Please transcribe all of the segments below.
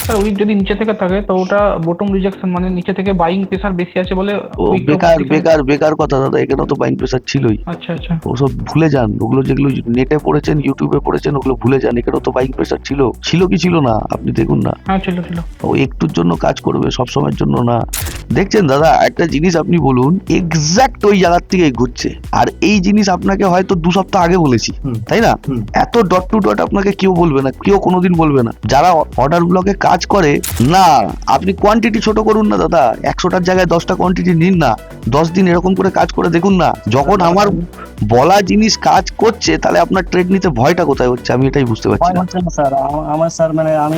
Sir week যদি নিচে থেকে থাকে তো ওটা বটম রিজেকশন, মানে নিচে থেকে বাইং প্রেসার বেশি আছে বলে ও উইকটা উপর বেকার দিকে। বেকার বেকার কথা দাদা, এখানেও তো বাইং প্রেসার ছিলই। আচ্ছা আচ্ছা। ওসব ভুলে যান, ওগুলো যেগুলো নেটে পড়েছেন, ইউটিউবে পড়েছেন, ওগুলো ভুলে যান। এখানেও তো বাইং প্রেসার ছিল, ছিল কি ছিল না আপনি দেখুন না। হ্যাঁ ছিল ছিল। ও একটুর জন্য কাজ করবে, সব সময়ের জন্য না। দেখছেন দাদা, একটা জিনিস আপনি বলুন, এক্সাক্ট ওই জায়গার থেকে ঘুরছে, আর এই জিনিস আপনাকে হয়তো 2 সপ্তাহ আগে বলেছি, তাই না? এত ডট টু ডট আপনাকে কেউ বলবে না, কেউ কোনোদিন বলবে না। যারা অর্ডার ব্লকে কাজ করে না, আপনি কোয়ান্টিটি ছোট করুন না দাদা, 100টার জায়গায় 10টা কোয়ান্টিটি নিন না, 10 দিন এরকম করে কাজ করে দেখুন না। যখন আমার বলা জিনিস কাজ করছে, তাহলে আপনার ট্রেড নিতে ভয়টা কোথায় হচ্ছে, আমি এটাই বুঝতে পারছি না। হচ্ছে না স্যার, আমার স্যার মানে আমি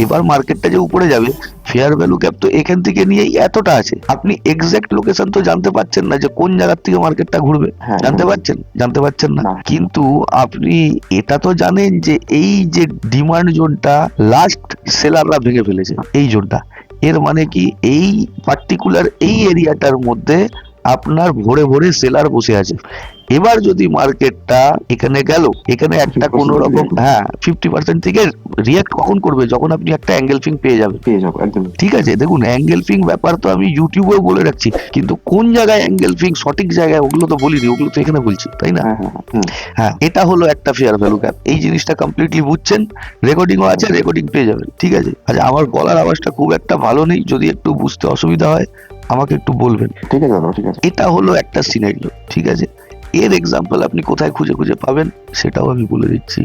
এবার মার্কেটটা যে উপরে যাবে, ফেয়ার ভ্যালু গ্যাপ তো এখান থেকে নিয়েই এতটা আছে। আপনি এক্সাক্ট লোকেশন তো জানতে পারছেন না যে কোন জায়গার থেকে মার্কেটটা ঘুরবে, জানতে পারছেন? জানতে পারছেন না। কিন্তু আপনি এটা তো জানেন যে এই যে ডিমান্ড জোনটা লাস্ট সেলাররা ভেঙে ফেলেছে, এই জোনটা, এর মানে কি এই পার্টিকুলার এই এরিয়াটার মধ্যে আপনার ভরে ভরে সেলার বসে আছে। এবার যদি মার্কেটটা এখানে গেল, এখানে একটা কোন রকম 50% থেকে রিয়াক্ট কখন করবে, যখন আপনি একটা অ্যাঙ্গেলফিং পেয়ে যাবে। একদম ঠিক আছে, দেখুন অ্যাঙ্গেলফিং ব্যাপার তো আমি ইউটিউবেও বলে রাখছি, কিন্তু কোন জায়গায় অ্যাঙ্গেলফিং সঠিক জায়গায় ওগুলো তো বলিনি, ওগুলো তো এখানে বলছি, তাই না? হ্যাঁ, এটা হলো একটা ফেয়ার ভ্যালু গ্যাপ। এই জিনিসটা কমপ্লিটলি বুঝছেন, রেকর্ডিংও আছে, রেকর্ডিং পেয়ে যাবেন। ঠিক আছে, আচ্ছা আমার গলার আওয়াজটা খুব একটা ভালো নেই, যদি একটু বুঝতে অসুবিধা হয় আমাকে একটু বলবেন। ঠিক আছে দাদা, ঠিক আছে। এটা হলো একটা সিনারিও, ঠিক আছে। এর এক্সাম্পল আপনি কোথায় খুঁজে খুঁজে পাবেন সেটাও আমি বলে দিচ্ছি।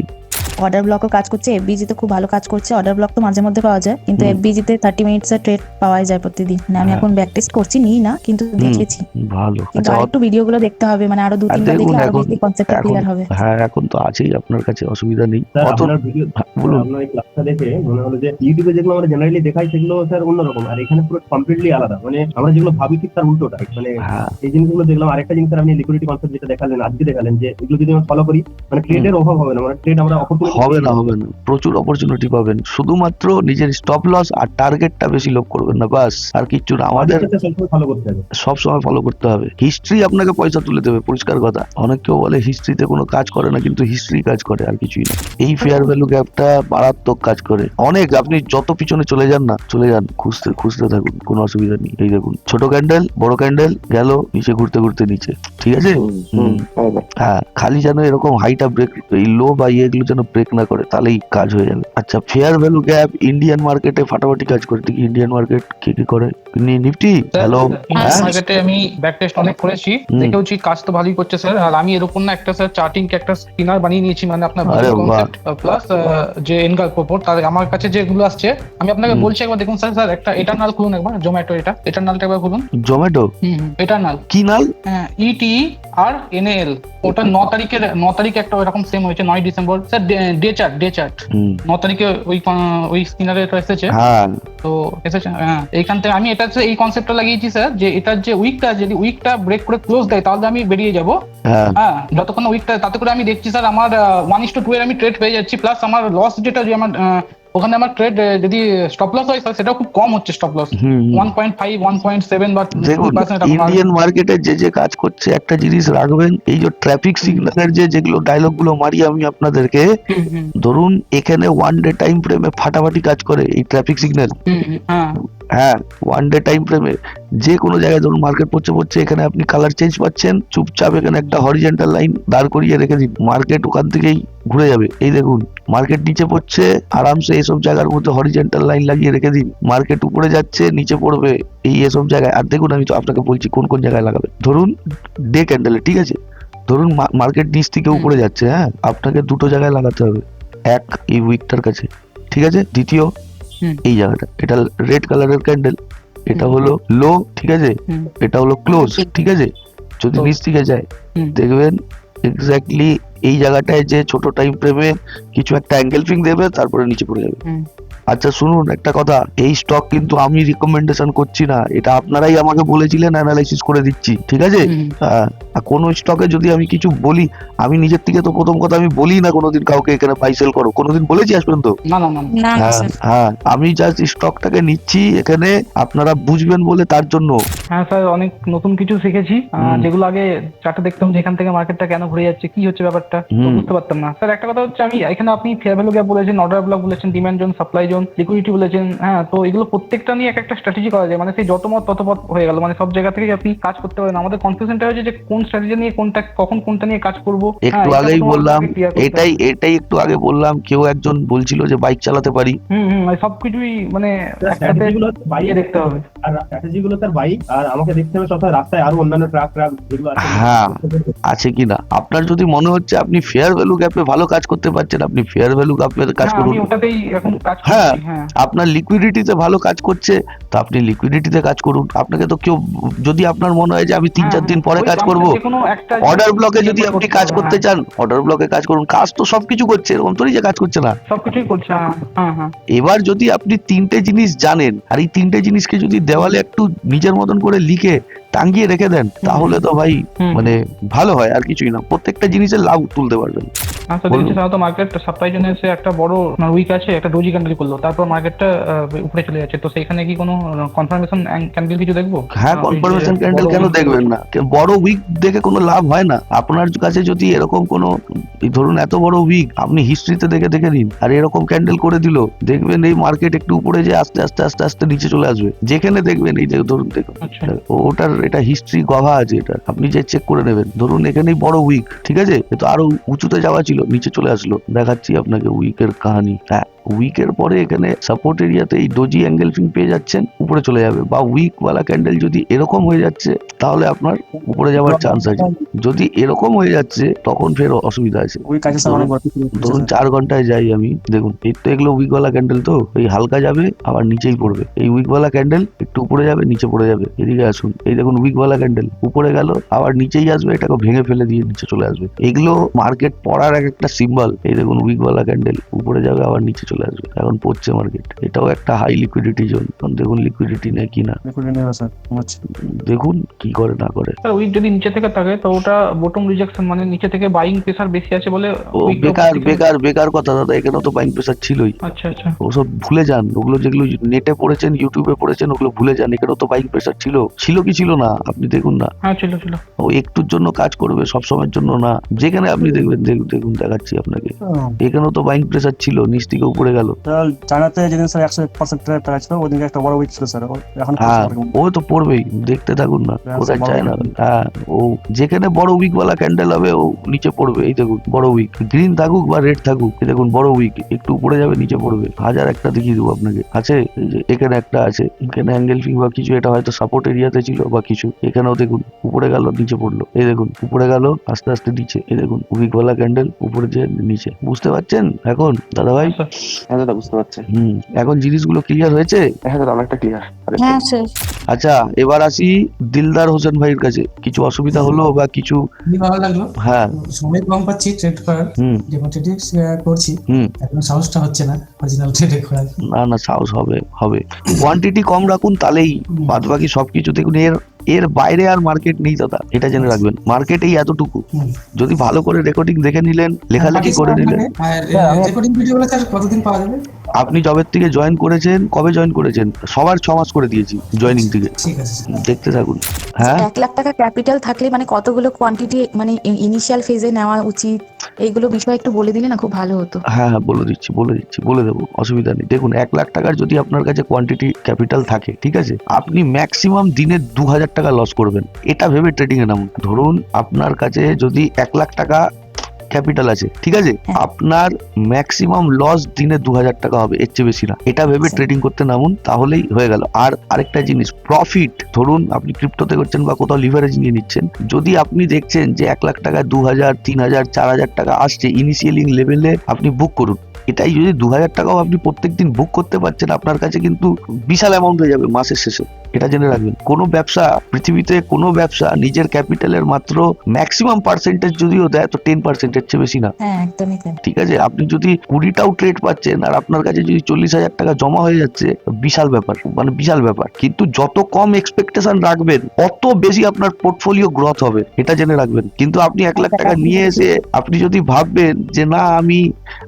অর্ডার ব্লকও কাজ করছে, এফবিজি তে খুব ভালো কাজ করছে। অর্ডার ব্লক তো মাঝে মধ্যে পাওয়া যায়, কিন্তু এফবিজি তে 30 মিনিটস এর ট্রেড পাওয়া যায় প্রতিদিন। মানে আমি এখন ব্যাক টেস্ট করছি, নিই না, কিন্তু দেখেছি। ভালো। কিন্তু আচ্ছা, আরেকটু ভিডিওগুলো দেখতে হবে, মানে আরো 2-3টা দেখুন দেখলে আরো এখন, বেশি কনসেপ্টটা ক্লিয়ার হবে। হ্যাঁ এখন তো আছেই আপনার কাছে, অসুবিধা নেই। স্যার কত আপনার ভিডিও, বলুন। আপনার এই ক্লাসটা দেখে মনে হলো যে ইউটিউবে যেগুলো আমরা জেনারেলি দেখাই সেগুলো স্যার অন্যরকম, আর এখানে পুরো কমপ্লিটলি আলাদা। মানে আমরা যেগুলো ভাবি ঠিক তার উল্টোটা। মানে হ্যাঁ, এই জিনিসগুলো দেখলাম। আরেকটা জিনিস স্যার, আপনি লিকুইডিটি কনসেপ্ট যেটা দেখালেন, আজকে দেখালেন, যে এগুলো যদি আমরা ফলো করি মানে ট্রেডের অভাব হবে না, মানে ট্রেড আমরা অপরচুনিটি হবে না, হবে না, প্রচুর অপরচুনিটি পাবেন। শুধুমাত্র নিজের স্টপ লস আর টার্গেটটা বেশি লোভ করবেন না, বাস, আর কিচ্ছু না। আমাদের সবসময় ফলো করতে হবে, সব সময় ফলো করতে হবে। হিস্ট্রি আপনাকে পয়সা তুলে দেবে, পরিষ্কার কথা। অনেক কেউ বলে হিস্ট্রিতে কোনো কাজ করে না, কিন্তু হিস্ট্রি কাজ করে, আর কিছুই না। এই ফেয়ার ভ্যালু গ্যাপটা মারাত্মক কাজ করে অনেক। আপনি যত পিছনে চলে যান না, চলে যান, খুঁজতে খুঁজতে থাকুন, কোনো অসুবিধা নেই। এই দেখুন, ছোট ক্যান্ডেল, বড় ক্যান্ডেল, গেল নিচে, ঘুরতে ঘুরতে নিচে, ঠিক আছে। হ্যাঁ, খালি যেন এরকম হাইটা ব্রেক, এই লো বা ইয়েগুলো যেন ব্রেক না করে, তাহলেই কাজ হয়ে যাবে। আচ্ছা, ফেয়ার ভ্যালু গ্যাপ ইন্ডিয়ান মার্কেটে ফাটাফাটি কাজ করে। দেখি ইন্ডিয়ান মার্কেট কি কি করে। Nifty, hello. ইন্ডিয়ান মার্কেটে আমি ব্যাক টেস্ট অনেক করেছি, দেখেওছি কাজ তো ভালোই করছে স্যার। আর আমি এরকম না একটা স্যার চার্টিং কে একটা স্পিনার বানিয়ে নিয়েছি, মানে আপনার কনসেপ্ট প্লাস যে এনগাল পোপোর, তার আমার কাছে যেগুলো আসছে আমি আপনাকে বলছি একবার দেখুন স্যার। স্যার একটা এটারনাল খুলুন, একবার জোম্যাটো, এটা এটারনালটা একবার খুলুন। জোম্যাটো এটারনাল কি নাল? ইটি আর এনএল, ওটা 9 তারিখে একটা এরকম সেম হয়েছে, 9 ডিসেম্বর স্যার। ডে চার্ট 9 তারিখে ওই স্পিনারে এটা এসেছে। তো এসেছে এইখান থেকে আমি এটা এই কনসেপ্টটা লাগিয়েছি স্যার, যে এটার যে উইকটা, যদি উইকটা ব্রেক করে ক্লোজ দেয় তাহলে আমি বেরিয়ে যাবো। হ্যাঁ, যতক্ষণ উইকটা, তাতে করে আমি দেখছি স্যার আমার 1:2 এর আমি ট্রেড পেয়ে যাচ্ছি, প্লাস আমার লস যেটা, যে আমার ওখানে আমার ট্রেড যদি স্টপ লস হয় স্যার, সেটাও খুব কম হচ্ছে। স্টপ লস 1.5, 1.7 বা 2%। ইন্ডিয়ান মার্কেটে যে যে কাজ করছে, একটা জিনিস রাখবেন, এই যে ট্রাফিক সিগন্যালের যেগুলো ডায়লগ গুলো মারি আমি আপনাদেরকে, ধরুন এখানে 1 ডে টাইম ফ্রেমে ফাটাফাটি কাজ করে এই ট্রাফিক সিগন্যাল। হ্যাঁ, 1 ডে টাইম ফ্রেমে যে কোনো জায়গায় ধরুন মার্কেট পড়ছে, এখানে আপনি কালার চেঞ্জ পাচ্ছেন, চুপচাপ এখানে একটা হরিজন্টাল লাইন দাঁড় করিয়ে রেখে দিন, মার্কেট ওখান থেকেই ঘুরে যাবে। এই দেখুন, মার্কেট নিচে পড়ছে, আরামসে এইসব জায়গার মধ্যে হরিজন্টাল লাইন লাগিয়ে রেখে দিন, মার্কেট উপরে যাচ্ছে, নিচে পড়বে, এসব জায়গায়। আর দেখুন, আমি তো আপনাকে বলছি কোন কোন জায়গায় লাগাবে। ধরুন ডে ক্যান্ডেলে, ঠিক আছে, ধরুন মার্কেট নিচ থেকে উপরে যাচ্ছে, হ্যাঁ, আপনাকে দুটো জায়গায় লাগাতে হবে। এক, এই উইকটার কাছে, ঠিক আছে। দ্বিতীয়, এই জায়গাটা, এটা রেড কালারের ক্যান্ডেল, এটা হলো লো, ঠিক আছে, এটা হলো ক্লোজ, ঠিক আছে। যদি নিচ থেকে যায়, দেখবেন এক্স্যাক্টলি এই জায়গাটায় যে ছোট টাইম ফ্রেমে কিছু একটা অ্যাঙ্গেল ফিং দেবে, তারপরে নিচে পড়ে যাবে। আচ্ছা শুনুন একটা কথা, এই স্টক কিন্তু আমি রিকমেন্ডেশন করছি না, এটা আপনারাই আমাকে বলেছিলেন, অ্যানালাইসিস করে দিচ্ছি, ঠিক আছে? আর কোন স্টকে যদি আমি কিছু বলি, আমি নিজের থেকে তো প্রথম কথা আমি বলি না কোনোদিন কাউকে এখানে বাই সেল করো, কোনোদিন বলেছি আজ পর্যন্ত? না না না না হ্যাঁ স্যার। হ্যাঁ, আমি জাস্ট স্টকটাকে নিচ্ছি এখানে, আপনারা বুঝবেন বলে তার জন্য। হ্যাঁ স্যার, অনেক নতুন কিছু শিখেছি, যেগুলো আগে চার্টে দেখতাম যে এখান থেকে মার্কেটটা কেন ঘুরে যাচ্ছে, কি হচ্ছে ব্যাপারটা, তো বুঝতে পারতাম না। স্যার একটা কথা হচ্ছে, আমি এখানে আপনি ফেয়ার ভ্যালু গ্যাপ বলেছেন, অর্ডার ব্লক বলেছেন, demand zone, supply zone, liquidity বলেছেন, হ্যাঁ, তো এগুলো প্রত্যেকটা নিয়ে এক একটা স্ট্র্যাটেজি করা যায়, মানে সেই যত মত তত পথ হয়ে গেল, মানে সব জায়গা থেকে আপনি কাজ করতে পারেন। আমাদের কনফিউশনটা হয়েছে যে কোন স্ট্র্যাটেজি নিয়ে কোনটা কখন কোনটা নিয়ে কাজ করবো। একটু আগেই বললাম, এটাই একটু আগে বললাম, কেউ একজন বলছিল যে বাইক চালাতে পারি। মানে সবকিছুই মানে একসাথে দেখতে হবে। আর স্ট্র্যাটেজি গুলো তার বাইক, আর আমাকে দেখতে হবে সবসময় রাস্তায় আরো অন্যান্য ট্রাক যেগুলো আছে। হ্যাঁ আছে কিনা, আপনার যদি মনে হচ্ছে আপনি ফেয়ার ভ্যালু গ্যাপে ভালো কাজ করতে পারছেন, আপনি ফেয়ার ভ্যালু গ্যাপে কাজ করুন। আমি ওটাতেই এখন কাজ হ্যাঁ, করছি। হ্যাঁ, আপনার লিকুইডিটিতে ভালো কাজ করছে, তো আপনি লিকুইডিটিতে কাজ করুন। আপনাকে তো কেউ, যদি আপনার মনে হয় যে আমি 3-4 দিন পরে কাজ করব, অর্ডার ব্লকে যদি আপনি কাজ করতে চান, অর্ডার ব্লকে কাজ করুন। কাজ তো সবকিছু করছে, এরকম তো যে কাজ করছে না, সবকিছুই করছে। হ্যাঁ হ্যাঁ। এবার যদি আপনি 3টে জিনিস জানেন, আর এই 3টে জিনিসকে যদি দেওয়ালে একটু নিজের মতন করে লিখে টাঙ্গিয়ে রেখে দেন, তাহলে তো ভাই মানে ভালো হয়, আর কিছুই না, প্রত্যেকটা জিনিসের লাভ তুলতে পারবেন। আচ্ছা, দেখছি সাধারণত মার্কেট সাপ্লাই জন্য এসে একটা বড় উইক আছে, একটা ডোজি ক্যান্ডেল করলো, তারপর মার্কেটটা উপরে চলে যাচ্ছে, তো সেইখানে কি কোনো কনফার্মেশন ক্যান্ডেল কিছু দেখবো? হ্যাঁ, কনফার্মেশন ক্যান্ডেল কেন দেখবেন না? বড় উইক দেখে কোনো লাভ হয় না। আপনার কাছে যদি এরকম কোনো, ধরুন এত বড় উইক আপনি হিস্ট্রিতে দেখে নিন, আর এরকম ক্যান্ডেল করে দিল, দেখবেন এই মার্কেট একটু উপরে যে আস্তে আস্তে আস্তে আস্তে নিচে চলে আসবে, যেখানে দেখবেন এই ধরুন দেখুন, ওটার এটা হিস্ট্রি গভা আছে, এটা আপনি যে চেক করে নেবেন। ধরুন এখানেই বড় উইক, ঠিক আছে, তো আরো উঁচুতে যাওয়া ছিল, নিচে চলে আসলো। দেখাচ্ছি আপনাকে উইকের কাহিনী। হ্যাঁ, উইকের পরে এখানে সাপোর্ট এরিয়াতে এই ডোজি অ্যাঙ্গেলফিং পেয়ে যাচ্ছেন, উপরে চলে যাবে। বা উইক ওয়ালা ক্যান্ডেল যদি এরকম হয়ে যাচ্ছে, তাহলে আপনার উপরে যাওয়ার চান্স আছে। যদি এরকম হয়ে যাচ্ছে, তখন ফের অসুবিধা আছে। ধরুন 4 ঘন্টায় যাই আমি, দেখুন এই তো এগুলো উইক ওয়ালা ক্যান্ডেল, তো এই হালকা যাবে আবার নিচেই পড়বে। এই উইক ওয়ালা ক্যান্ডেল একটু উপরে যাবে, নিচে পড়ে যাবে। এদিকে আসুন, এই দেখুন উইক ওয়ালা ক্যান্ডেল উপরে গেল, আবার নিচেই আসবে, এটাকে ভেঙে ফেলে দিয়ে নিচে চলে আসবে। এগুলো মার্কেট পড়ার একটা সিম্বল। এই দেখুন উইক ওয়ালা ক্যান্ডেল উপরে যাবে, আবার নিচে চলে আসবে, এখন পড়ছে মার্কেট। এটাও একটা হাই লিকুইডিটি জোন। দেখুন লিকুইডিটি নেই কিনা, দেখুন কি করে না করে। উইক যদি নিচে থেকে থাকে, তো ওটা বটম রিজেকশন, মানে নিচে থেকে বাইং প্রেসার বেশি আছে বলে। বেকার কথা দাদা, এখানেও তো বাইং প্রেসার ছিলই। আচ্ছা আচ্ছা, ওসব ভুলে যান, ওগুলো যেগুলো নেটে পড়েছেন, ইউটিউবে পড়েছেন, ওগুলো ভুলে যান। এখানেও তো বাইং প্রেসার ছিল কি ছিল না, আপনি দেখুন না। হ্যাঁ ছিল। ও একটুর জন্য কাজ করবে, সব সময়ের জন্য না। যেখানে আপনি দেখবেন, দেখুন দেখাচ্ছি আপনাকে, এখানেও তো বাইং প্রেসার ছিল, নিচ থেকে উপরে গেল। চায়নাতে যেদিন স্যার 100% ট্রেড টাকা ছিল, ওদিকে একটা বড় উইক ছিল স্যার, এখন হ্যাঁ ও তো পড়বেই, দেখতে থাকুন না, কোথায় চায় না। হ্যাঁ, ও যেখানে বড় উইক ওয়ালা ক্যান্ডেল হবে, ও নিচে পড়বে। এই দেখুন বড় উইক, গ্রিন থাকুক বা রেড থাকুক, এই দেখুন বড় উইক একটু উপরে যাবে, নিচে পড়বে। হাজার একটা দেখিয়ে দেবো আপনাকে, আছে এই যে এখানে একটা আছে, এখানে অ্যাঙ্গেল ফিং বা কিছু, এটা হয়তো সাপোর্ট এরিয়াতে ছিল বা কিছু। এখানেও দেখুন উপরে গেল, নিচে পড়লো। এই দেখুন উপরে গেল, আস্তে আস্তে নিচে। এই দেখুন উইক ওয়ালা ক্যান্ডেল উপরে যে নিচে। বুঝতে পারছেন এখন দাদা ভাই? হ্যাঁ দাদা, বুঝতে পারছি। এখন জিনিসগুলো ক্লিয়ার হয়েছে? হ্যাঁ দাদা, অনেকটা ক্লিয়ার। হ্যাঁ স্যার। আচ্ছা, এবার আসি দিলদার হোসেন ভাইয়ের কাছে। কিছু অসুবিধা হলো বা কিছু? ভালো লাগলো। হ্যাঁ, সময় কম পাচ্ছি ট্রেড করার, যেমন ট্রেডিং করছি, এখন সাহসটা হচ্ছে না অরিজিনাল ট্রেডে করার। না সাহস হবে। কোয়ান্টিটি কম রাখুন, তাহলেই বাদ বাকি সবকিছু দেখুন। এর বাইরে আর মার্কেট নেই দাদা, এটা জেনে রাখবেন। মার্কেট এই এতটুকু। যদি ভালো করে রেকর্ডিং দেখে নিলেন, লেখালেখি করে নিলেন। রেকর্ডিং ভিডিওগুলো স্যার কতদিন পাওয়া যাবে? আপনি জবের থেকে জয়েন করেছেন, কবে জয়েন করেছেন? সবার 6 মাস করে দিয়েছি জয়েনিং থেকে। ঠিক আছে, দেখতে থাকুন। হ্যাঁ, 1 লাখ টাকা ক্যাপিটাল থাকলে মানে কতগুলো কোয়ান্টিটি মানে ইনিশিয়াল ফেজে নেওয়া উচিত, এইগুলো বিষয় একটু বলে দিলে না খুব ভালো হতো। হ্যাঁ বলে দেবো, অসুবিধা নেই। দেখুন 1 লাখ টাকার যদি আপনার কাছে কোয়ান্টিটি ক্যাপিটাল থাকে, ঠিক আছে, আপনি ম্যাক্সিমাম দিনে 2000 টাকা লস করবেন, এটা ভেবে ট্রেডিং এ নামুন। ধরুন আপনার কাছে যদি 1 লাখ টাকা ক্যাপিটাল আছে, ঠিক আছে, আপনার ম্যাক্সিমাম লস দিনে 2000 টাকা হবে, এর চেয়ে বেশি না। এটা ভেবে ট্রেডিং করতে নামুন, তাহলেই হয়ে গেল। আর আরেকটা জিনিস, প্রফিট। ধরুন আপনি ক্রিপ্টোতে করছেন বা কোথাও লিভারেজ নিয়ে নিচ্ছেন, যদি আপনি দেখছেন যে 1 লাখ টাকা 2000, 3000, 4000 টাকা আসছে, ইনিশিয়ালিং লেভেলে আপনি বুক করুন। এটাই যদি 2000 টাকাও আপনি প্রত্যেকদিন বুক করতে পারছেন, আপনার কাছে কিন্তু বিশাল অ্যামাউন্ট হয়ে যাবে মাসের শেষে। এটা জেনে রাখবেন। কোনো ব্যবসা, পৃথিবীতে কোনো ব্যবসা নিজের ক্যাপিটালের মাত্র ম্যাক্সিমাম পার্সেন্টেজ যদিও দেয় তো 10%-এর চেয়ে বেশি না। হ্যাঁ একদমই তাই। ঠিক আছে, আপনি যদি 20টাও ট্রেড পাচ্ছেন আর আপনার কাছে যদি 40,000 টাকা জমা হয়ে যাচ্ছে, বিশাল ব্যাপার, মানে বিশাল ব্যাপার। কিন্তু যত কম এক্সপেকটেশন রাখবেন অত বেশি আপনার পোর্টফোলিও গ্রোথ হবে, এটা জেনে রাখবেন। কিন্তু আপনি 1 লাখ টাকা নিয়ে এসে আপনি যদি ভাববেন যে না আমি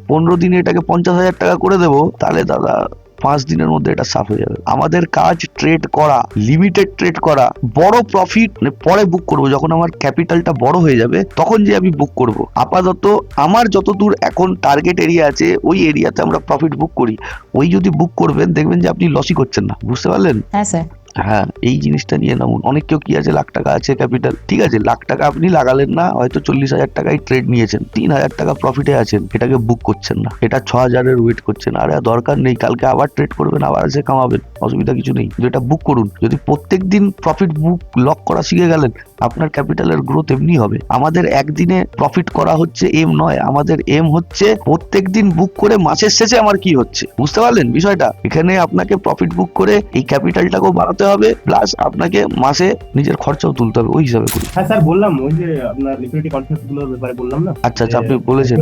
15 দিনে এটাকে 50,000 টাকা করে দেবো, তাহলে দাদা 5 দিনের মধ্যে এটা সাফ হয়ে যাবে। আমাদের কাজ ট্রেড করা, লিমিটেড ট্রেড করা, বড় প্রফিট পরে বুক করব, যখন আমার ক্যাপিটালটা বড় হয়ে যাবে তখন যে আমি বুক করব। আপাতত আমার যতদূর এখন টার্গেট এরিয়া আছে ওই এরিয়াতে আমরা প্রফিট বুক করি। ওই যদি বুক করবেন দেখবেন যে আপনি লসই করছেন না। বুঝতে পারলেন? হ্যাঁ স্যার। হ্যাঁ, এই জিনিসটা নিয়ে নামুন। অনেক কেউ কি আছে, লাখ টাকা আছে ক্যাপিটাল, ঠিক আছে, লাখ টাকা আপনি লাগালেন না, হয়তো 40,000 টাকায় ট্রেড নিয়েছেন, 3,000 টাকা প্রফিটে আছেন, এটাকে বুক করছেন না, এটা 6,000-এর ওয়েট করছেন। আরে দরকার নেই, কালকে আবার ট্রেড করবেন, আবার এসে কামাবেন, অসুবিধা কিছু নেই। যেটা বুক করুন, যদি প্রত্যেক দিন প্রফিট বুক লক করা শিখে গেলেন, আপনার ক্যাপিটালের গ্রোথ এমনি হবে। আমাদের একদিনে প্রফিট করা হচ্ছে এম নয়, আমাদের এম হচ্ছে প্রত্যেক দিন বুক করে মাসের শেষে আমার কি হচ্ছে। বুঝতে পারলেন বিষয়টা? এখানে আপনাকে প্রফিট বুক করে এই ক্যাপিটালটাকেও বাড়াতে হবে, প্লাস আপনাকে মাসে নিজের খরচাও তুলতে হবে, ওই হিসাবে করুন। হ্যাঁ স্যার, বললাম ওই যে আপনার লিকুইডিটি কনসেপ্ট গুলোর ব্যাপারে বললাম না। আচ্ছা আচ্ছা, আপনি বলেছেন।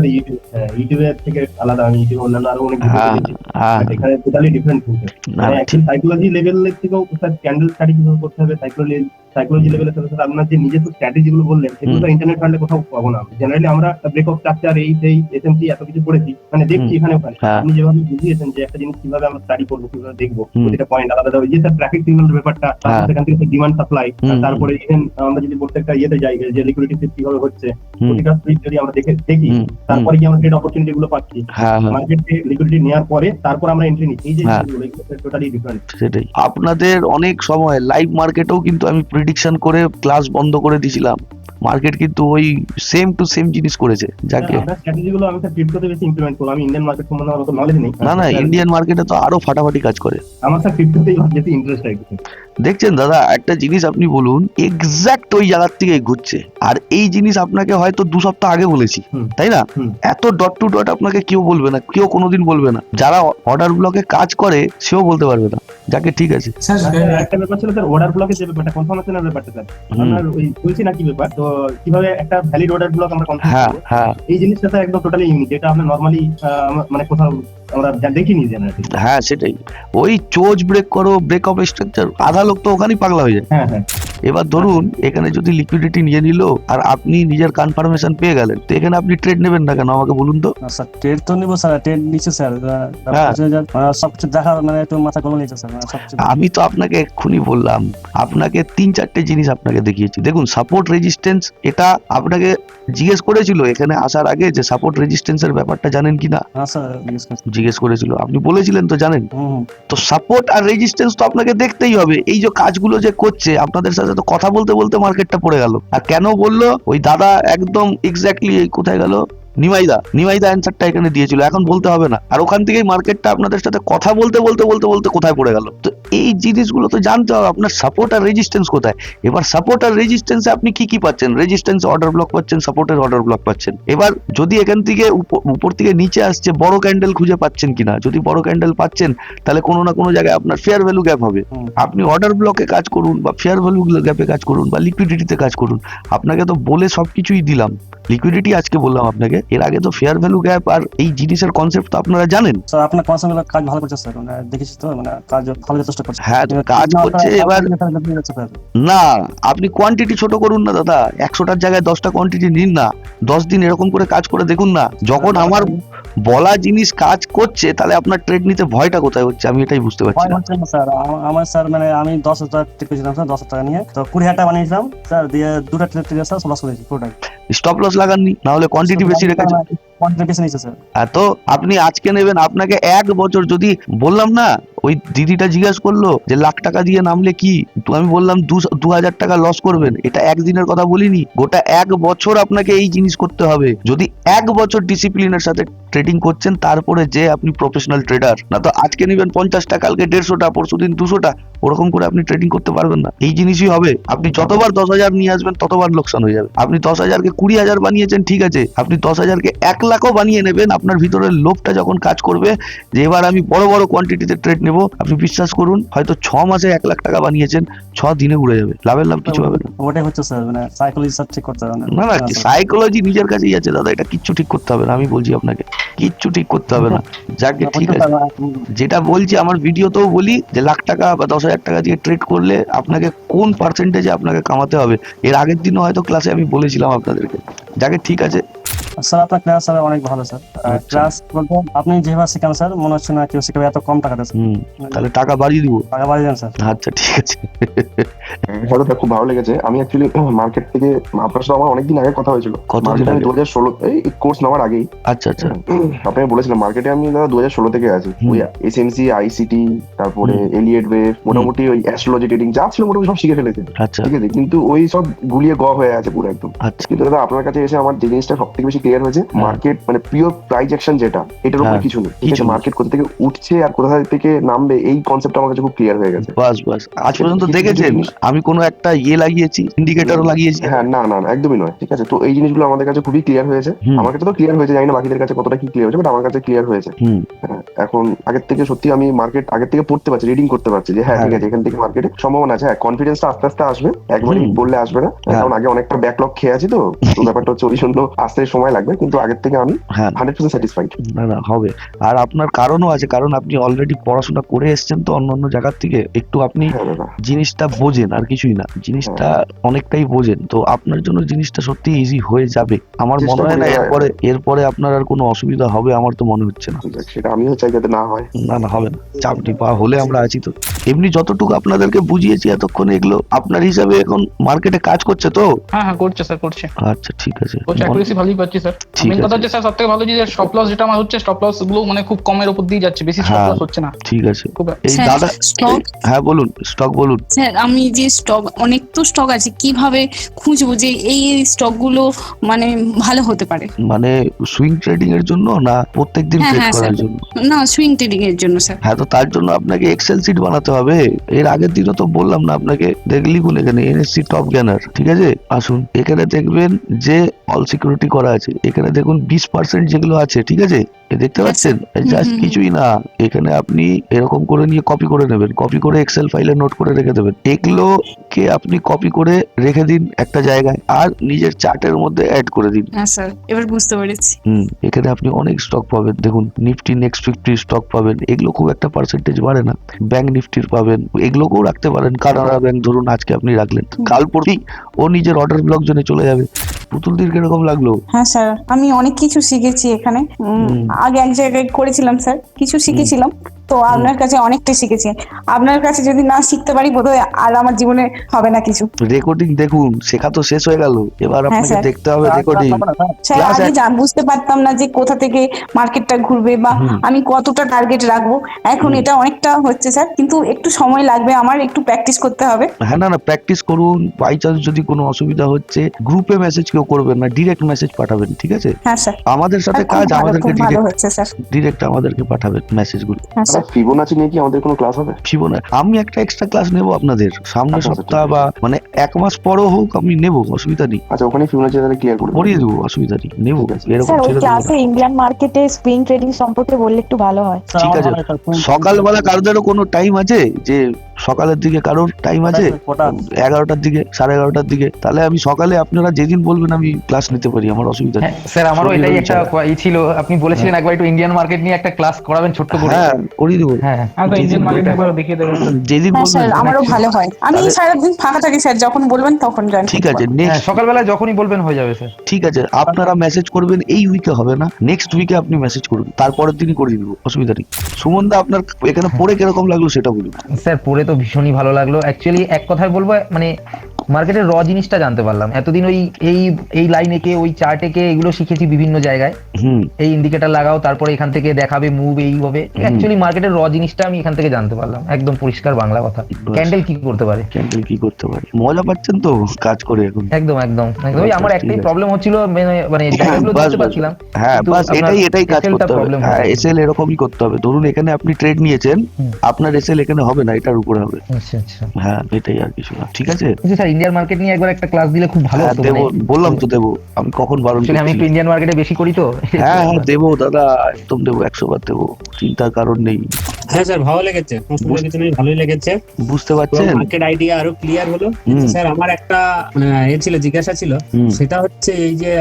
ইউটিউবের থেকে আলাদা, আমি ইউটিউবে অন্যান্য আরো অনেক ভিডিও হ্যাঁ দেখেছি, হ্যাঁ, এখানে টোটালি ডিফারেন্ট থিংস। না অ্যাকচুয়ালি সাইকোলজি লেভেলের থেকেও স্যার ক্যান্ডেল স্টাডি কিভাবে করতে হবে, সাইকোলজি লেভেলের সাথে স্যার আপনার যে নিজস্ব স্ট্র্যাটেজি গুলো বললেন সেগুলো তো ইন্টারনেট ফান্ডে কোথাও পাবো না। জেনারেলি আমরা ব্রেক অফ স্ট্রাকচার, এই সেই এসএমসি এত কিছু পড়েছি, মানে দেখছি এখানে ওখানে। হ্যাঁ। আপনি যেভাবে বুঝিয়েছেন যে একটা জিনিস কিভাবে আমরা স্টাডি করবো, কিভাবে দেখবো, প্রতিটা পয়েন্ট আলাদা। ওই যে স্যার ট্রাফিক সিগন্যাল ব্যাপারটা, তারপর সেখান থেকে ডিমান্ড সাপ্লাই, তারপরে ইভেন আমরা যদি প্রত্যেকটা ইয়েতে যাই যে লিকুইডিটি সুইচ কিভাবে হচ্ছে, প্রতিটা সুইচ যদি আমরা দেখি, তারপরে কি আমরা ট্রেড অপরচুনিটি গুলো পাচ্ছি, মার্কেটে লিকুইডিটি নেওয়ার পরে তারপর আমরা এন্ট্রি নিচ্ছি, এই যে টোটালি ডিফারেন্ট। সেটাই, আপনাদের অনেক সময় লাইভ মার্কেটেও কিন্তু আমি প্রেডিকশন করে ক্লাস বন্ধ করে দিয়েছিলাম, মার্কেট কিন্তু ওই সেম টু সেম জিনিস করেছে। যাকে আপনার স্ট্র্যাটেজি গুলো আমি স্যার ক্রিপ্টোতে বেশি ইমপ্লিমেন্ট করব। আমি ইন্ডিয়ান মার্কেট সম্বন্ধে আমার অত নলেজ নেই। না না, ইন্ডিয়ান মার্কেটে তো আরো ফাটাফাটি কাজ করে। আমার স্যার ক্রিপ্টোতেই বেশি ইন্টারেস্ট আছে। দেখছেন দাদা, একটা জিনিস আপনি বলুন, এক্সাক্ট ওই জায়গার থেকে ঘুরছে, আর এই জিনিস আপনাকে হয়তো 2 সপ্তাহ আগে বলেছি, তাই না? এত ডট টু ডট আপনাকে কেউ বলবে না, কেউ কোনোদিন বলবে না। যারা অর্ডার ব্লকে কাজ করে সেও বলতে পারবে না। যাকে ঠিক আছে স্যার একটা ব্যাপার ছিল স্যার, অর্ডার ব্লকে যে ব্যাপারটা, কনফার্মেশনের ব্যাপারটা স্যার, আপনার ওই বলছি না কি ব্যাপার, তো কিভাবে একটা ভ্যালিড অর্ডার ব্লক আমরা কনফার্ম করব, হ্যাঁ, এই জিনিসটা স্যার একদম টোটালি ইউনিক, যেটা আমরা নরমালি মানে কোথাও আমরা দেখিনি জেনারেলি। হ্যাঁ সেটাই, ওই চোজ ব্রেক করো, ব্রেক অফ স্ট্রাকচার, আধা লোক তো ওখানেই পাগলা হয়ে যায়। হ্যাঁ হ্যাঁ। এবার ধরুন এখানে যদি লিকুইডিটি নিয়ে নিল আর আপনি নিজের কনফার্মেশন পেয়ে গেলেন, তো এখানে আপনি ট্রেড নেবেন না কেন আমাকে বলুন তো? স্যার ট্রেড তো নিবো স্যার, ট্রেড নিচ্ছে স্যার, সবকিছু দেখা মানে একটু মাথা গরম নিচ্ছে স্যার, সবকিছু। আমি তো আপনাকে এক্ষুনি বললাম, আপনাকে 3-4টে জিনিস আপনাকে দেখিয়েছি। দেখুন সাপোর্ট রেজিস্ট্যান্স, এটা আপনাকে জিজ্ঞেস করেছিল এখানে আসার আগে যে সাপোর্ট রেজিস্ট্যান্সের ব্যাপারটা জানেন কিনা? হ্যাঁ স্যার জিজ্ঞেস করেছিল, আপনি বলেছিলেন তো জানেন। তো সাপোর্ট আর রেজিস্ট্যান্স তো আপনাকে দেখতেই হবে। এই যে কাজগুলো যে করছে আপনাদের সাথে, তো কথা বলতে বলতে মার্কেটটা পড়ে গেল। আর কেন বললো? ওই দাদা একদম এক্স্যাক্টলি কোথায় গেল, নিমাইদা অ্যান্সারটা এখানে দিয়েছিল, এখন বলতে হবে না। আর ওখান থেকেই মার্কেটটা আপনাদের সাথে কথা বলতে বলতে বলতে বলতে কোথায় পড়ে গেল। তো এই জিনিসগুলো তো জানতে হবে আপনার সাপোর্ট আর রেজিস্ট্যান্স কোথায়। এবার সাপোর্ট আর রেজিস্ট্যান্সে আপনি কি কি পাচ্ছেন? রেজিস্ট্যান্স অর্ডার ব্লক পাচ্ছেন, সাপোর্টের অর্ডার ব্লক পাচ্ছেন। এবার যদি এখান থেকে উপর থেকে নিচে আসছে, বড় ক্যান্ডেল খুঁজে পাচ্ছেন কিনা। যদি বড় ক্যান্ডেল পাচ্ছেন তাহলে কোনো না কোনো জায়গায় আপনার ফেয়ার ভ্যালু গ্যাপ হবে। আপনি অর্ডার ব্লকে কাজ করুন, বা ফেয়ার ভ্যালু গ্যাপে কাজ করুন, বা লিকুইডিটিতে কাজ করুন। আপনাকে তো বলে সবকিছুই দিলাম। লিকুইডিটি আজকে বললাম আপনাকে, এর আগে তো ফেয়ার ভ্যালু গ্যাপ আর এই জিনিসের কনসেপ্ট তো আপনারা জানেন। স্যার আপনার কনসার্ন কাজ ভালো করছে স্যার, মানে দেখেছি তো, মানে কাজ ভালো চেষ্টা করছে। হ্যাঁ কাজ করছে। এবার না, আপনি কোয়ান্টিটি ছোট করুন না দাদা, 100টার জায়গায় 10টা কোয়ান্টিটি নিন না, 10 দিন এরকম করে কাজ করে দেখুন না। যখন আমার বলা জিনিস কাজ করছে তাহলে আপনার ট্রেড নিতে ভয়টা কোথায় হচ্ছে, আমি এটাই বুঝতে পারছি না স্যার। আমার স্যার মানে আমি 10,000 ট্রেড করেছিলাম স্যার, 10,000 টাকা নিয়ে, তো 20,000 টাকা বানিয়েছিলাম স্যার, দিয়ে 2টা ট্রেড স্যার লস করেছি পুরোটাই। স্টপ লস লাগাননি, না হলে কোয়ান্টিটি বেশি রেখেছেন। তো আপনি আজকে নেবেন, আপনাকে 1 বছর, যদি বললাম না ওই দিদিটা জিজ্ঞাসা করলো যে লাখ টাকা দিয়ে নামলে কি, তো আমি বললাম 2,000 টাকা লস করবেন। এটা একদিনের কথা বলিনি, গোটা 1 বছর আপনাকে এই জিনিস করতে হবে। যদি 1 বছর ডিসিপ্লিনের সাথে ট্রেডিং করছেন, তারপরে যে আপনি প্রফেশনাল ট্রেডার। না তো আজকে নিবেন 50টা, কালকে 150টা, পরশুদিন 200টা, ওরকম করে আপনি ট্রেডিং করতে পারবেন না। এই জিনিসই হবে, আপনি যতবার 10,000 নিয়ে আসবেন ততবার লোকসান হয়ে যাবে। আপনি 10,000কে 20,000 বানিয়েছেন, ঠিক আছে, আপনি 10,000কে 1 লাখও বানিয়ে নেবেন। আপনার ভিতরের লোভটা যখন কাজ করবে যে এবার আমি বড় বড় কোয়ান্টিটিতে ট্রেড নেব, আপনি বিশ্বাস করুন হয়তো 6 মাসে 1 লাখ টাকা বানিয়েছেন, 6 দিনে উড়ে যাবে, লাভের লাভ কিছু হবে না। ওটাই হচ্ছে স্যার, মানে সাইকোলজি স্যার ঠিক করতে হবে না না, সাইকোলজি নিজের কাছেই আছে দাদা, এটা কিচ্ছু ঠিক করতে হবে না, আমি বলছি আপনাকে কিচ্ছু ঠিক করতে হবে না। যাকে ঠিক আছে, যেটা বলছি আমার ভিডিওতেও বলি যে লাখ টাকা বা 10,000 টাকা দিয়ে ট্রেড করলে আপনাকে কোন পার্সেন্টেজে আপনাকে কামাতে হবে, এর আগের দিনও হয়তো ক্লাসে আমি বলেছিলাম আপনাদেরকে। যাকে ঠিক আছে স্যার, আপনার ক্লাস স্যার অনেক ভালো স্যার। ক্লাস বলতে আপনি যেভাবে শেখান স্যার, মনে হচ্ছে না কেউ শেখাবে এত কম টাকাতে। তাহলে টাকা বাড়িয়ে দিব, টাকা বাড়িয়ে দেন স্যার। আচ্ছা ঠিক আছে। হয়তো খুব ভালো লেগেছে। আমি অ্যাকচুয়ালি মার্কেট থেকে আপনার সাথে আমার অনেকদিন আগে কথা হয়েছিল, মার্কেটে আমি 2016 এই কোর্স নেওয়ার আগেই। আচ্ছা আচ্ছা, আপনাকে বলেছিলাম মার্কেটে আমি দাদা 2016 থেকে আছি। ওই এসএমসি, আইসিটি, তারপরে এলিয়েট ওয়েভ, মোটামুটি ওই অ্যাস্ট্রোলজি ট্রেডিং যা ছিল মোটামুটি সব শিখে ফেলেছে, আচ্ছা ঠিক আছে, কিন্তু ওই সব গুলিয়ে গ হয়ে আছে পুরো একদম। আচ্ছা, কিন্তু দাদা আপনার কাছে এসে আমার যে জিনিসটা সব থেকে বেশি ক্লিয়ার হয়েছে, মার্কেট মানে পিওর প্রাইস অ্যাকশন যেটা, এটার উপরে কিছু নেই, ঠিক আছে। মার্কেট কোথা থেকে উঠছে আর কোথা থেকে নামবে এই কনসেপ্টটা আমার কাছে খুব ক্লিয়ার হয়ে গেছে। বাস বাস, আজ পর্যন্ত দেখেছেন আমি কোনো একটা লাগিয়েছি, ইন্ডিকেটরও লাগিয়েছি? হ্যাঁ, না না একদমই নয়, ঠিক আছে। তো এই জিনিসগুলো আমাদের কাছে খুবই ক্লিয়ার হয়েছে, আমার কাছে তো ক্লিয়ার হয়েছে, জানি না বাকিদের কাছে কতটা কি ক্লিয়ার হয়েছে, বাট আমার কাছে ক্লিয়ার হয়েছে। এখন আগের থেকে সত্যি আমি মার্কেট আগের থেকে পড়তে পারছি, রিডিং করতে পারছি যে হ্যাঁ ঠিক আছে, এখান থেকে মার্কেটে সম্ভাবনা আছে। হ্যাঁ, কনফিডেন্সটা আস্তে আস্তে আসবে, একবারই বললে আসবে না, কারণ আগে অনেকটা ব্যাকলগ খেয়ে আছি, তো ব্যাপারটা হচ্ছে ওই জন্য আসতে সময় লাগবে, কিন্তু আগের থেকে আমি 100% স্যাটিসফাইড। না না হবে, আর আপনার কারণও আছে, কারণ আপনি অলরেডি পড়াশোনা করে এসেছেন তো অন্য জায়গার থেকে, একটু আপনি জিনিসটা বোঝেন, আর কিছুই না, জিনিসটা অনেকটাই বোঝেন, তো আপনার জন্য জিনিসটা সত্যি ইজি হয়ে যাবে। আমার মনে হয় না এরপরে আপনার আর কোনো অসুবিধা হবে, আমার তো মনে হচ্ছে না। সেটা আমিও চাই যাতে না হয়। না না হবে না, চাপ নেই, বা হলে আমরা আছি তো। এমনি যতটুকু আপনাদেরকে বুঝিয়েছি এতক্ষণ, এগুলো আপনার হিসাবে এখন মার্কেটে কাজ করছে তো? হ্যাঁ হ্যাঁ করছে স্যার, করছে। আচ্ছা ঠিক আছে, করছে, অ্যাকুরেসি ভালোই পাচ্ছি স্যার। মেন কথা হচ্ছে স্যার সবথেকে ভালো যে স্টপ লস যেটা আমার হচ্ছে, স্টপ লস গুলো মানে খুব কমের উপর দিয়ে যাচ্ছে, বেশি স্টপ লস হচ্ছে না। ঠিক আছে, এই দাদা হ্যাঁ বলুন, স্টক বলুন। স্যার আমি যে স্টক, অনেক তো স্টক আছে, কিভাবে খুঁজবো যে এই স্টক গুলো মানে ভালো হতে পারে? মানে সুইং ট্রেডিং এর জন্য না প্রত্যেকদিন ট্রেড করার জন্য? না, সুইং ট্রেডিং এর জন্য স্যার। হ্যাঁ, তো তার জন্য আপনাকে এক্সেল শিট বানাতে হবে। এর আগের দিনও তো বললাম না আপনাকে, লিখুন এখানে এনএসসি টপ গ্যানার, ঠিক আছে। আসুন এখানে দেখবেন যে অল সিকিউরিটি করা আছে, এখানে দেখুন 20% যেগুলো আছে, ঠিক আছে, দেখতে পাচ্ছেন, জাস্ট কিছুই না, এখানে আপনি এরকম করে নিয়ে কপি করে নেবেন, কপি করে এক্সেল ফাইলে নোট করে রেখে দেবেন। এগুলোকে আপনি কপি করে রেখে দিন একটা জায়গায়, আর নিজের চার্টের মধ্যে অ্যাড করে দিন। হ্যাঁ স্যার, এবার বুঝতে পেরেছি। এখানে আপনি অনেক স্টক পাবেন, দেখুন নিফটি নেক্সট 50 স্টক পাবেন, এগুলো খুব একটা পার্সেন্টেজ বাড়ে না। ব্যাংক নিফটির পাবেন, এগুলোকেও রাখতে পারেন। কানাড়া ব্যাংক ধরুন আজকে আপনি রাখলেন, কাল পরই ও নিজের অর্ডার ব্লক জোনে চলে যাবে। পুতুলদের কিরকম লাগলো? হ্যাঁ স্যার, আমি অনেক কিছু শিখেছি এখানে। আগে এক জায়গায় করেছিলাম স্যার, কিছু শিখেছিলাম, তো আপনার কাছে অনেকটাই শিখেছি। আপনার কাছে যদি না শিখতে পারি বোধহয় আর আমার জীবনে হবে না কিছু। রেকর্ডিং দেখুন, শেখা তো শেষ হয়ে গেল, এবার আপনাকে দেখতে হবে রেকর্ডিং। স্যার আগে বুঝতে পারতাম না যে কোথা থেকে মার্কেটটা ঘুরবে বা আমি কতটা টার্গেট রাখবো, এখন এটা অনেকটা হচ্ছে স্যার, কিন্তু একটু সময় লাগবে, আমার একটু প্র্যাকটিস করতে হবে। হ্যাঁ না না, প্র্যাকটিস করুন। বাই চান্স যদি কোনো অসুবিধা হচ্ছে, গ্রুপে মেসেজ কেউ করবেন না, ডিরেক্ট মেসেজ পাঠাবেন, ঠিক আছে। হ্যাঁ স্যার, আমাদের সাথে কাজ, আমাদেরকে ডিরেক্ট আমাদেরকে পাঠাবেন মেসেজগুলো। ফিবোনাচি নিয়ে কি আমাদের কোনো ক্লাস হবে? ফিবোনাচি আমি একটা এক্সট্রা ক্লাস নেব আপনাদের সামনের সপ্তাহ, বা মানে 1 মাস পরও হোক, আমি নেব, অসুবিধা নেই। আচ্ছা, ওখানে ফিবোনাচি তাহলে ক্লিয়ার করে পড়িয়ে দেবো, অসুবিধা নেই, নেব। এরকম ক্লাসে ইন্ডিয়ান মার্কেটে সুইং ট্রেডিং সম্পর্কে বললে একটু ভালো হয়। ঠিক আছে, সকালবেলা কারোদেরও কোনো টাইম আছে যে সকালের দিকে কারোর টাইম আছে? 11টার দিকে, 11:30টার দিকে, তাহলে আমি সকালে আপনারা যেদিন বলবেন আমি ক্লাস নিতে পারি, আমার অসুবিধা নেই। স্যার আমারও এটাই একটা ছিল, আপনি বলেছিলেন একবার একটু ইন্ডিয়ান মার্কেট নিয়ে একটা ক্লাস করাবেন ছোট্ট করে। হ্যাঁ করিয়ে দেবো, হ্যাঁ ইন্ডিয়ান মার্কেট একবার দেখিয়ে দেবেন যেদিন বলবেন। আমারও ভালো হয়, আমি সারাদিন ফাঁকা থাকি স্যার, যখন বলবেন তখন জয়েন। ঠিক আছে, নেক্সট সকালবেলা যখনই বলবেন হয়ে যাবে স্যার। ঠিক আছে, আপনারা মেসেজ করবেন, এই উইকে হবে না, নেক্সট উইকে আপনি মেসেজ করুন, তারপরের দিনই করে দিব, অসুবিধা নেই। সুমন দা, আপনার এখানে পড়ে কিরকম লাগলো সেটা বলুন। স্যার পড়ে তো ভীষণই ভালো লাগলো, অ্যাকচুয়ালি এক কথায় বলবো, মানে মার্কেটের র জিনিসটা জানতে পারলাম। এতদিন ওই এই লাইনে কে, ওই চার্টে কে, এগুলো শিখেছি বিভিন্ন জায়গায়, এই ইন্ডিকেটর লাগাও, তারপরে এখান থেকে দেখাবে মুভ, এইভাবে অ্যাকচুয়ালি মার্কেট মার্কেটের র জিনিসটা আমি এখান থেকে জানতে পারলাম, একদম পরিষ্কার বাংলা কথা। ক্যান্ডেল কি করতে পারে, ক্যান্ডেল কি করতে পারে, মজা পাচ্ছেন তো কাজ করে এখন? একদম একদম একদম। ওই আমার একটাই প্রবলেম হচ্ছিল, মানে জায়গাগুলো বাস দেখতে বাস পাচ্ছিলাম। হ্যাঁ কিন্তু বাস আপনার এটাই কাজ SL টা করতে হবে। problem হ্যাঁ হচ্ছে। এসএল এরকমই করতে হবে। ধরুন এখানে আপনি ট্রেড নিয়েছেন, আপনার এসএল এখানে হবে না, এটার উপরে হবে। আচ্ছা আচ্ছা হ্যাঁ এটাই আর কিছু না, ঠিক আছে? আচ্ছা স্যার, ইন্ডিয়ান মার্কেট নিয়ে একবার একটা ক্লাস দিলে খুব ভালো হ্যাঁ হতো। দেবো, বললাম তো দেবো, আমি কখন বারণ Actually আমি করছি? একটু ইন্ডিয়ান মার্কেটে বেশি করি তো। হ্যাঁ হ্যাঁ দেবো দাদা, একদম দেবো, 100 বার দেবো, চিন্তার কারণ নেই। হ্যাঁ স্যার, ভালো লেগেছে, কিছু নেই, ভালোই লেগেছে। বুঝতে পারছেন? মার্কেট আইডিয়া আরো ক্লিয়ার হলো। স্যার আমার একটা ছিল, জিজ্ঞাসা ছিল, সেটা হচ্ছে এই যে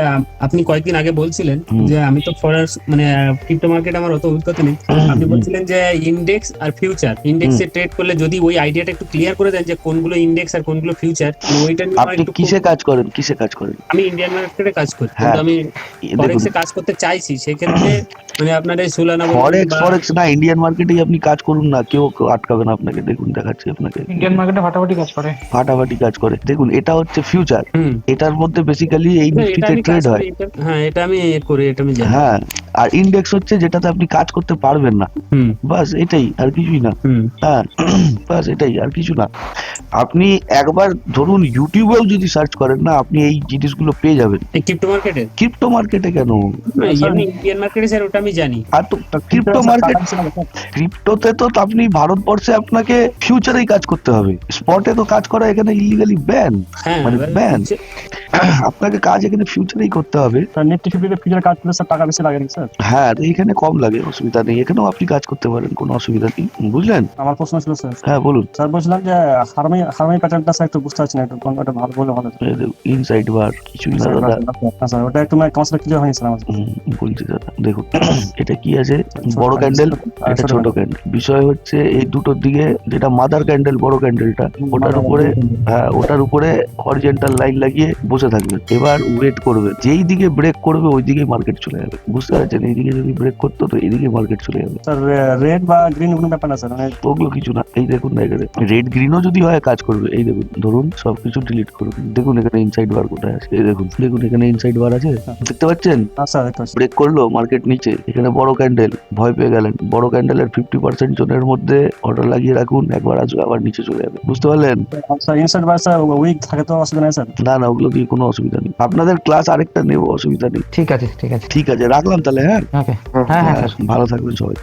আপনি কয়েকদিন আগে বলছিলেন যে আমি তো ফরেক্স মানে ক্রিপ্টো মার্কেট আমার অত অভিজ্ঞতা নেই, আপনি বলছিলেন যে ইন্ডেক্স আর ফিউচার, ইন্ডেক্সে ট্রেড করলে যদি ওই আইডিয়াটা একটু ক্লিয়ার করে দেন যে কোনগুলো ইন্ডেক্স আর কোনগুলো ফিউচার, ওইটা নিয়ে আমার আপনি একটু কিসে কাজ করেন, কিসে কাজ করেন? আমি ইন্ডিয়ান মার্কেটে কাজ করি, হ্যাঁ, কিন্তু আমি দেখুন। ফরেক্সে কাজ করতে চাইছি, সেক্ষেত্রে মানে আপনার এই সোলানা ফরেক্স না, ইন্ডিয়ান মার্কেটেই আপনি কাজ করুন না, কেউ আটকাবে না আপনাকে। দেখুন দেখাচ্ছি আপনাকে, ইন্ডিয়ান মার্কেটে ফাটাফাটি কাজ করে। ফাটাফাটি কাজ করে। দেখুন এটা হচ্ছে ফিউচার, এটার মধ্যে বেসিক্যালি এই নিফটিতে ট্রেড হয়। হ্যাঁ এটা আমি করি, এটা আমি জানি। হ্যাঁ, আর ইন্ডেক্স হচ্ছে যেটাতে আপনি কাজ করতে পারবেন না, বাস এটাই, আর কিছুই না। হ্যাঁ বাস এটাই, আর কিছু না। আপনি একবার ধরুন ইউটিউবেও যদি সার্চ করেন না, আপনি এই জিনিসগুলো পেয়ে যাবেন। ক্রিপ্টো মার্কেটে, ক্রিপ্টো মার্কেটে কেন, ইন্ডিয়ান মার্কেটে স্যার ওটা আমি জানি। আর তো ক্রিপ্টো মার্কেট, ক্রিপ্টোতে তো আপনি ভারতবর্ষে আপনাকে ফিউচারেই কাজ করতে হবে, স্পটে তো কাজ করা এখানে ইলিগালি ব্যান, মানে ব্যান। আপনাকে কাজ এখানে ফিউচারেই করতে হবে। নিফটি ফিফটিতে ফিউচার কাজ করলে স্যার টাকা বেশি লাগে নাকি স্যার? হ্যাঁ এখানে কম লাগে, অসুবিধা নেই, এখানেও আপনি কাজ করতে পারেন, কোনো অসুবিধা নেই, বুঝলেন? আমার প্রশ্ন ছিল স্যার। হ্যাঁ বলুন স্যার বলছিলাম যে হারমানি প্যাটার্নটা স্যার একটু বুঝতে পারছি না, একটু কোনটা ভালো বলে ভালো। ইনসাইড বার কিছুই না দাদা। স্যার ওটা একটু মানে কনসেপ্ট ক্লিয়ার হয়নি স্যার আমার। বলছি দাদা, দেখুন এটা কি আছে, বড় ক্যান্ডেল, এটা ছোট ক্যান্ডেল। বিষয় হচ্ছে এই দুটোর দিকে, যেটা মাদার ক্যান্ডেল বড় ক্যান্ডেলটা, ওটার উপরে, হ্যাঁ ওটার উপরে হরিজন্টাল লাইন লাগিয়ে বসে থাকবে। এবার ওয়েট করবে, যেই দিকে ব্রেক করবে ওই দিকেই মার্কেট চলে যাবে, বুঝতে পারছেন? এইদিকে যদি ব্রেক করতো তো এইদিকে মার্কেট চলে যাবে। স্যার রেড বা গ্রিন কোনো ব্যাপার না স্যার, মানে ওগুলো কিছু না। এই দেখুন না, এখানে রেড গ্রিনও যদি হয় কাজ করবে। এই দেখুন, ধরুন সবকিছু ডিলিট করুন, দেখুন এখানে ইনসাইড বার কোথায় আছে, এই দেখুন, দেখুন এখানে ইনসাইড বার আছে, দেখতে পাচ্ছেন? ব্রেক করলো মার্কেট নিচে, এখানে বড় ক্যান্ডেল, ভয় পেয়ে গেলেন। বড় ক্যান্ডেলের 50% জোনের মধ্যে অর্ডার লাগিয়ে রাখুন, একবার আসবে আবার নিচে চলে যাবে, বুঝতে পারলেন? স্যার ইনসাইড বার স্যার উইক থাকে তো অসুবিধা নেই স্যার? না না, ওগুলো দিয়ে কোনো অসুবিধা নেই। আপনাদের ক্লাস আরেকটা নেব, অসুবিধা নেই। ঠিক আছে ঠিক আছে ঠিক আছে, রাখলাম তাহলে। হ্যাঁ ওকে, হ্যাঁ হ্যাঁ ভালো থাকবেন সবাই।